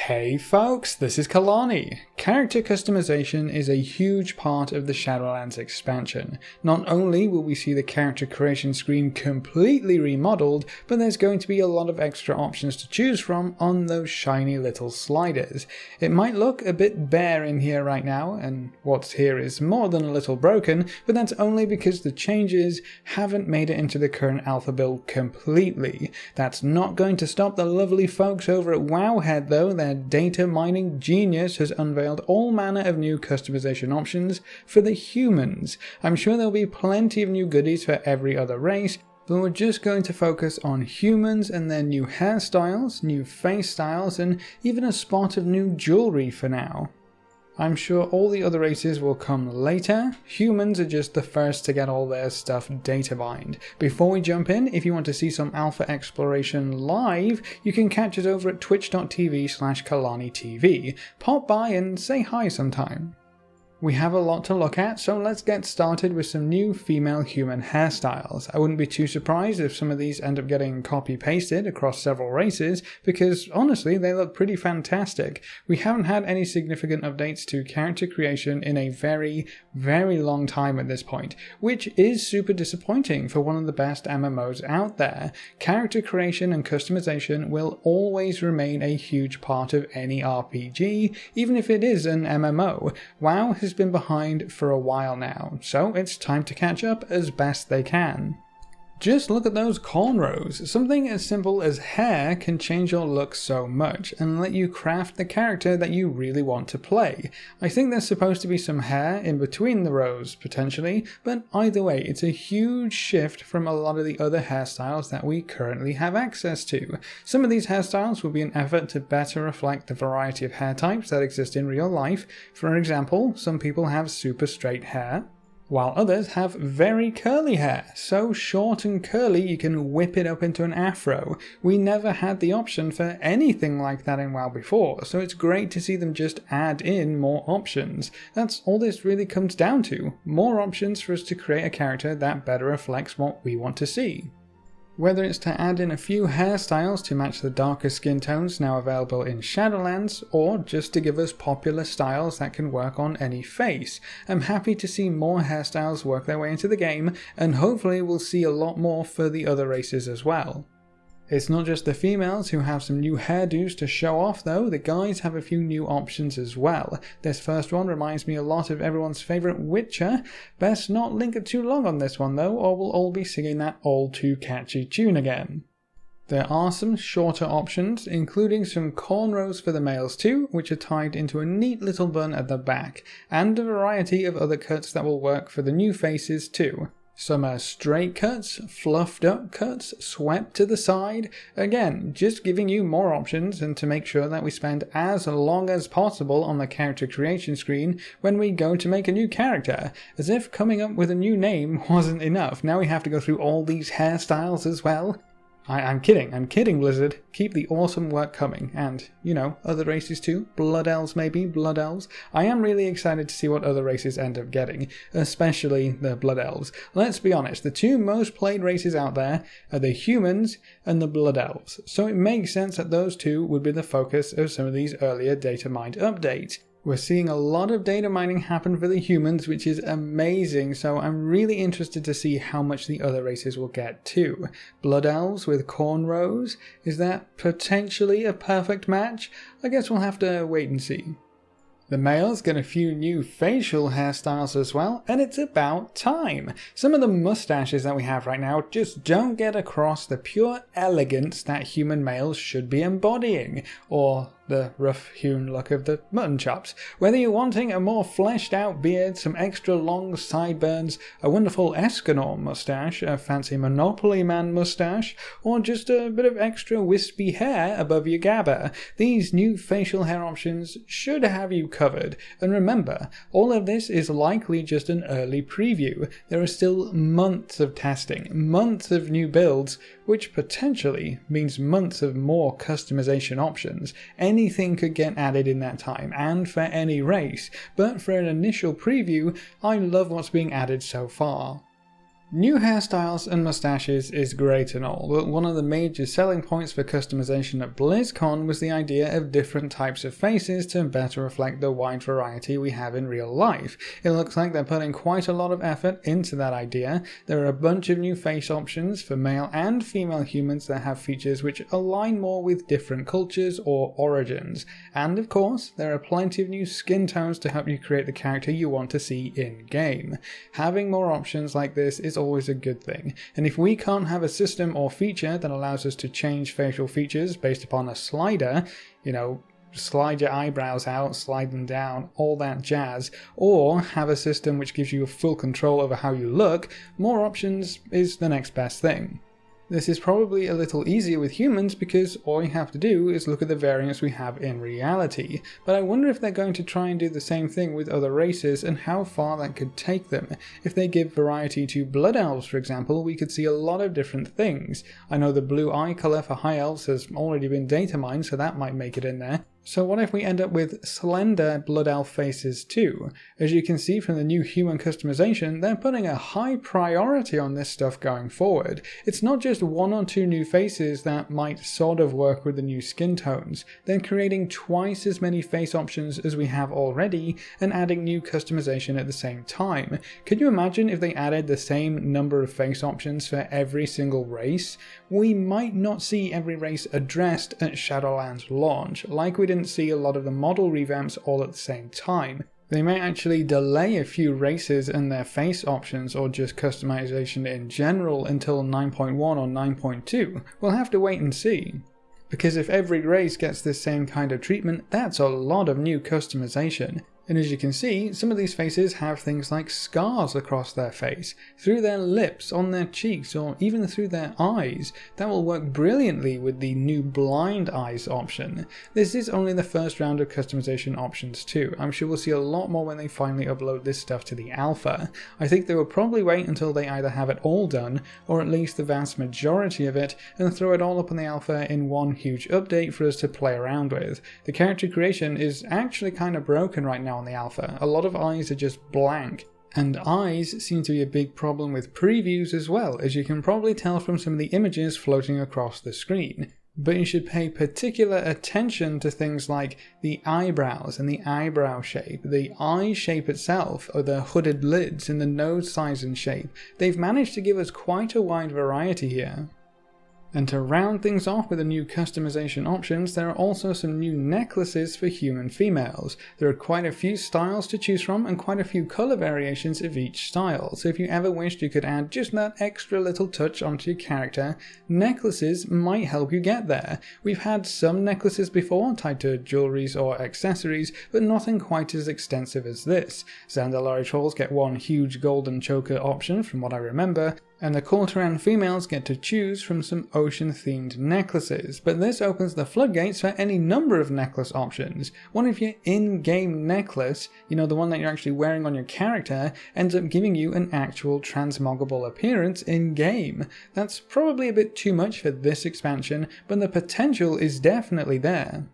Hey folks, this is Kalani. Character customization is a huge part of the Shadowlands expansion. Not only will we see the character creation screen completely remodeled, but there's going to be a lot of extra options to choose from on those shiny little sliders. It might look a bit bare in here right now, and what's here is more than a little broken, but that's only because the changes haven't made it into the current alpha build completely. That's not going to stop the lovely folks over at Wowhead though. Their data mining genius has unveiled all manner of new customization options for the humans. I'm sure there'll be plenty of new goodies for every other race, but we're just going to focus on humans and their new hairstyles, new face styles, and even a spot of new jewelry for now. I'm sure all the other races will come later. Humans are just the first to get all their stuff data mined. Before we jump in, if you want to see some alpha exploration live, you can catch us over at twitch.tv/KalaniTV. Pop by and say hi sometime. We have a lot to look at, so let's get started with some new female human hairstyles. I wouldn't be too surprised if some of these end up getting copy-pasted across several races, because honestly they look pretty fantastic. We haven't had any significant updates to character creation in a very long time at this point, which is super disappointing for one of the best MMOs out there. Character creation and customization will always remain a huge part of any RPG, even if it is an MMO. WoW has been behind for a while now, so it's time to catch up as best they can. Just look at those cornrows. Something as simple as hair can change your look so much and let you craft the character that you really want to play. I think there's supposed to be some hair in between the rows potentially, but either way it's a huge shift from a lot of the other hairstyles that we currently have access to. Some of these hairstyles will be an effort to better reflect the variety of hair types that exist in real life. For example, some people have super straight hair, while others have very curly hair, so short and curly you can whip it up into an afro. We never had the option for anything like that in WoW before, so it's great to see them just add in more options. That's all this really comes down to, more options for us to create a character that better reflects what we want to see. Whether it's to add in a few hairstyles to match the darker skin tones now available in Shadowlands, or just to give us popular styles that can work on any face, I'm happy to see more hairstyles work their way into the game, and hopefully we'll see a lot more for the other races as well. It's not just the females who have some new hairdos to show off though, the guys have a few new options as well. This first one reminds me a lot of everyone's favourite Witcher. Best not linger too long on this one though, or we'll all be singing that all too catchy tune again. There are some shorter options, including some cornrows for the males too, which are tied into a neat little bun at the back, and a variety of other cuts that will work for the new faces too. Some are straight cuts, fluffed up cuts, swept to the side. Again, just giving you more options and to make sure that we spend as long as possible on the character creation screen when we go to make a new character. As if coming up with a new name wasn't enough, now we have to go through all these hairstyles as well. I'm kidding Blizzard, keep the awesome work coming, and, you know, other races too, Blood Elves maybe, Blood Elves. I am really excited to see what other races end up getting, especially the Blood Elves. Let's be honest, the two most played races out there are the humans and the Blood Elves, so it makes sense that those two would be the focus of some of these earlier data mined updates. We're seeing a lot of data mining happen for the humans, which is amazing, so I'm really interested to see how much the other races will get too. Blood Elves with cornrows? Is that potentially a perfect match? I guess we'll have to wait and see. The males get a few new facial hairstyles as well, and it's about time. Some of the mustaches that we have right now just don't get across the pure elegance that human males should be embodying, or the rough-hewn look of the mutton chops. Whether you're wanting a more fleshed-out beard, some extra long sideburns, a wonderful Escanor mustache, a fancy Monopoly Man mustache, or just a bit of extra wispy hair above your gabba, these new facial hair options should have you covered. And remember, all of this is likely just an early preview. There are still months of testing, months of new builds, which potentially means months of more customization options. Anything could get added in that time, and for any race, but for an initial preview, I love what's being added so far. New hairstyles and mustaches is great and all, but one of the major selling points for customization at BlizzCon was the idea of different types of faces to better reflect the wide variety we have in real life. It looks like they're putting quite a lot of effort into that idea. There are a bunch of new face options for male and female humans that have features which align more with different cultures or origins. And of course, there are plenty of new skin tones to help you create the character you want to see in-game. Having more options like this is always a good thing, and if we can't have a system or feature that allows us to change facial features based upon a slider, slide your eyebrows out, slide them down, all that jazz, or have a system which gives you full control over how you look, more options is the next best thing. This is probably a little easier with humans because all you have to do is look at the variants we have in reality, but I wonder if they're going to try and do the same thing with other races and how far that could take them. If they give variety to Blood Elves, for example, we could see a lot of different things. I know the blue eye colour for High Elves has already been data mined, so that might make it in there. So what if we end up with slender Blood Elf faces too? As you can see from the new human customization, they're putting a high priority on this stuff going forward. It's not just one or two new faces that might sort of work with the new skin tones. They're creating twice as many face options as we have already and adding new customization at the same time. Could you imagine if they added the same number of face options for every single race? We might not see every race addressed at Shadowlands launch, like we didn't see a lot of the model revamps all at the same time. They may actually delay a few races and their face options or just customization in general until 9.1 or 9.2. We'll have to wait and see. Because if every race gets this same kind of treatment, that's a lot of new customization. And as you can see, some of these faces have things like scars across their face, through their lips, on their cheeks, or even through their eyes. That will work brilliantly with the new blind eyes option. This is only the first round of customization options too. I'm sure we'll see a lot more when they finally upload this stuff to the alpha. I think they will probably wait until they either have it all done, or at least the vast majority of it, and throw it all up in the alpha in one huge update for us to play around with. The character creation is actually kind of broken right now on the alpha. A lot of eyes are just blank, and eyes seem to be a big problem with previews as well, as you can probably tell from some of the images floating across the screen. But you should pay particular attention to things like the eyebrows and the eyebrow shape, the eye shape itself, or the hooded lids, and the nose size and shape. They've managed to give us quite a wide variety here. And to round things off with the new customization options, there are also some new necklaces for human females. There are quite a few styles to choose from and quite a few colour variations of each style, so if you ever wished you could add just that extra little touch onto your character, necklaces might help you get there. We've had some necklaces before tied to jewelries or accessories, but nothing quite as extensive as this. Zandalari trolls get one huge golden choker option from what I remember, and the Corteran females get to choose from some ocean-themed necklaces, but this opens the floodgates for any number of necklace options. One of your in-game necklace, the one that you're actually wearing on your character, ends up giving you an actual transmoggable appearance in-game. That's probably a bit too much for this expansion, but the potential is definitely there.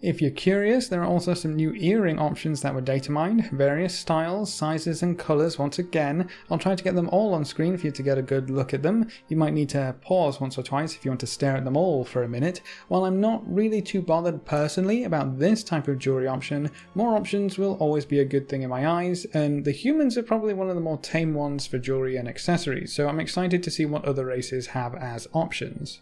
If you're curious, there are also some new earring options that were data mined, various styles, sizes and colours once again. I'll try to get them all on screen for you to get a good look at them. You might need to pause once or twice if you want to stare at them all for a minute. While I'm not really too bothered personally about this type of jewelry option, more options will always be a good thing in my eyes, and the humans are probably one of the more tame ones for jewelry and accessories, so I'm excited to see what other races have as options.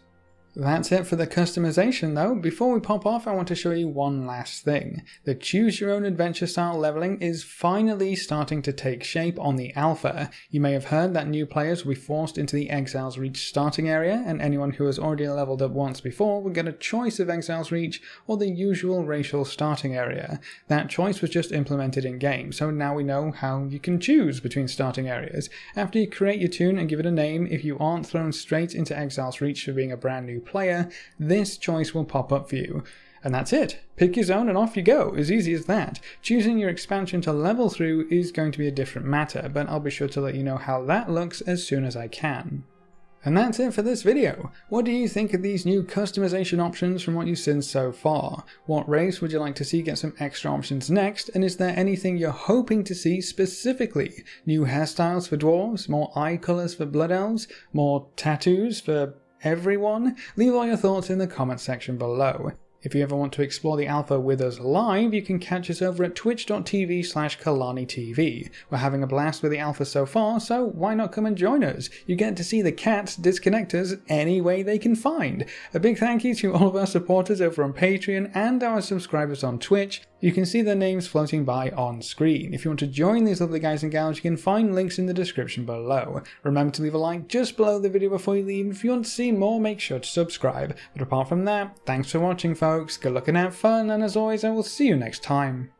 That's it for the customization though. Before we pop off, I want to show you one last thing. The choose your own adventure style leveling is finally starting to take shape on the alpha. You may have heard that new players will be forced into the Exiles Reach starting area, and anyone who has already leveled up once before will get a choice of Exiles Reach or the usual racial starting area. That choice was just implemented in game, so now we know how you can choose between starting areas. After you create your toon and give it a name, if you aren't thrown straight into Exiles Reach for being a brand new player, this choice will pop up for you. And that's it. Pick your zone and off you go. As easy as that. Choosing your expansion to level through is going to be a different matter, but I'll be sure to let you know how that looks as soon as I can. And that's it for this video. What do you think of these new customization options from what you've seen so far? What race would you like to see get some extra options next? And is there anything you're hoping to see specifically? New hairstyles for dwarves? More eye colours for blood elves? More tattoos for everyone? Leave all your thoughts in the comment section below. If you ever want to explore the alpha with us live, you can catch us over at twitch.tv/KalaniTV. We're having a blast with the alpha so far, so why not come and join us? You get to see the cats disconnect us any way they can find. A big thank you to all of our supporters over on Patreon and our subscribers on Twitch. You can see their names floating by on screen. If you want to join these lovely guys and gals, you can find links in the description below. Remember to leave a like just below the video before you leave. If you want to see more, make sure to subscribe. But apart from that, thanks for watching folks, good luck and have fun, and as always I will see you next time.